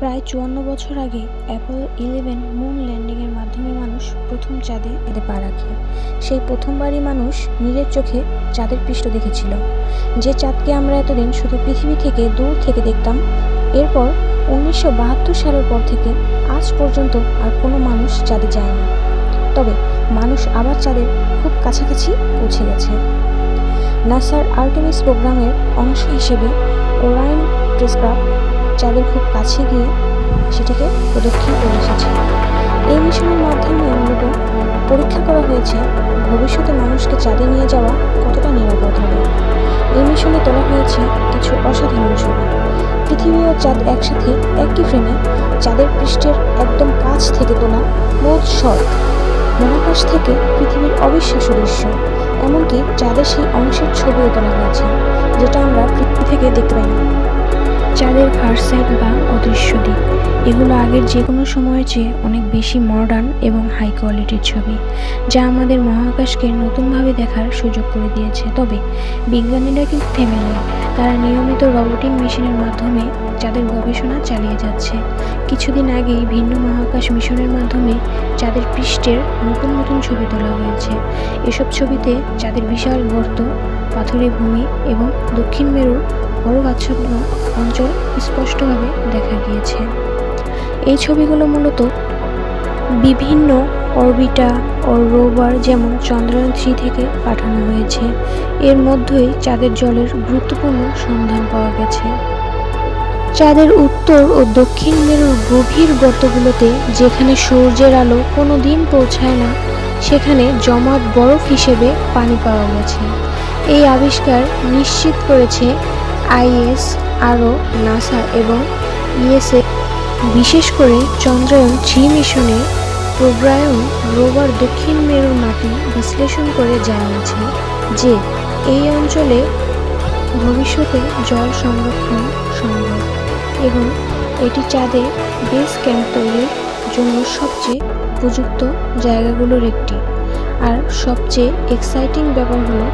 প্রায় ৫৪ বছর আগে অ্যাপোলো 11 মুন ল্যান্ডিংয়ের মাধ্যমে মানুষ প্রথম চাঁদে পা রাখে। সেই প্রথমবারই মানুষ নিজের চোখে চাঁদের পৃষ্ঠ দেখেছিল, যে চাঁদকে আমরা এতদিন শুধু পৃথিবী থেকে দূর থেকে দেখতাম। এরপর ১৯৭২ সালের পর থেকে আজ পর্যন্ত আর কোনো মানুষ চাঁদে যায়নি। তবে মানুষ আবার চাঁদের খুব কাছাকাছি পৌঁছে গেছে। নাসার আর্টেমিস প্রোগ্রামের অংশ হিসেবে ওরাইন স্পেসক্রাফট চাঁদের খুব কাছে গিয়ে সেটিকে প্রদক্ষিণ করে এসেছে। এই মিশনের মাধ্যমে মূলত পরীক্ষা করা হয়েছে ভবিষ্যতে মানুষকে চাঁদে নিয়ে যাওয়া কতটা নিরাপদ হবে। এই মিশনে তোলা হয়েছে কিছু অসাধারণ ছবি। পৃথিবী ও চাঁদ একসাথে একই ফ্রেমে, চাঁদের পৃষ্ঠের একদম কাছ থেকে তোলা মোট শট, মহাকাশ থেকে পৃথিবীর অবিশ্বাস্য দৃশ্য, এমনকি চাঁদের সেই অংশের ছবিও তোলা হয়েছে যেটা আমরা পৃথিবী থেকে দেখতে পাই না। চাঁদের ফার্স্ট সাইট বা অদৃশ্য দিক, এগুলো আগের যে কোনো সময়ের চেয়ে অনেক বেশি মডার্ন এবং হাই কোয়ালিটির ছবি, যা আমাদের মহাকাশকে নতুনভাবে দেখার সুযোগ করে দিয়েছে। তবে বিজ্ঞানীরা কিন্তু থেমে নেই, তারা নিয়মিত রোবোটিক মেশিনের মাধ্যমে চাঁদের গবেষণা চালিয়ে যাচ্ছে। কিছুদিন আগেই ভিন্ন মহাকাশ মিশনের মাধ্যমে চাঁদের পৃষ্ঠের নতুন নতুন ছবি তোলা হয়েছে। এসব ছবিতে চাঁদের বিশাল গর্ত, পাথুরে ভূমি এবং দক্ষিণ মেরুর বরফাচ্ছন্ন অঞ্চল স্পষ্টভাবে দেখা গিয়েছে। এই ছবিগুলো মূলত বিভিন্ন অরবিটার ও রোভার যেমন চন্দ্রায়ন 3 থেকে পাঠানো হয়েছে। এর মধ্যেই চাঁদের জলের গুরুত্বপূর্ণ সন্ধান পাওয়া গেছে। চাঁদের উত্তর ও দক্ষিণ মেরুর গভীর গর্তগুলোতে, যেখানে সূর্যের আলো কোনো দিন পৌঁছায় না, সেখানে জমাট বরফ হিসেবে পানি পাওয়া গেছে। এই আবিষ্কার নিশ্চিত করেছে আইএসআরও, নাসা এবং ইএসএ। বিশেষ করে চন্দ্রায়ন 3 মিশনে প্রোগ্রায়ন রোভার দক্ষিণ মেরুর মাটি বিশ্লেষণ করে জানিয়েছে যে এই অঞ্চলে ভবিষ্যতে জল সংরক্ষণ সম্ভব এবং এটি চাঁদে বেস ক্যাম্প তৈরির জন্য সবচেয়ে উপযুক্ত জায়গাগুলোর একটি। আর সবচেয়ে এক্সাইটিং ব্যাপার হলো,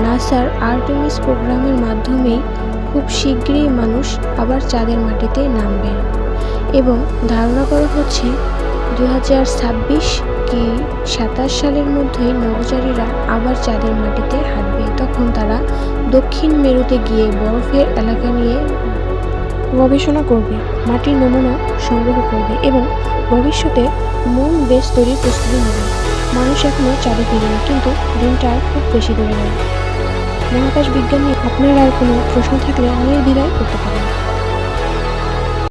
নাসার আর্টেমিস প্রোগ্রামের মাধ্যমেই খুব শীঘ্রই মানুষ আবার চাঁদের মাটিতে নামবে এবং ধারণা করা হচ্ছে 2026 কি 27 সালের মধ্যেই নভোচারীরা আবার চাঁদের মাটিতে হাঁটবে। তখন তারা দক্ষিণ মেরুতে গিয়ে বরফের এলাকা নিয়ে গবেষণা করবে, মাটির নমুনা সংগ্রহ করবে এবং ভবিষ্যতে মুন বেস তৈরির প্রস্তুতি নেবে। মানুষ এখনও চাঁদে ফিরেনি, কিন্তু দিনটা আর খুব বেশি দূরে নয়। মহাকাশ বিজ্ঞান নিয়ে আপনার আর কোনো প্রশ্ন থাকলে নির্দ্বিধায় করতে পারেন।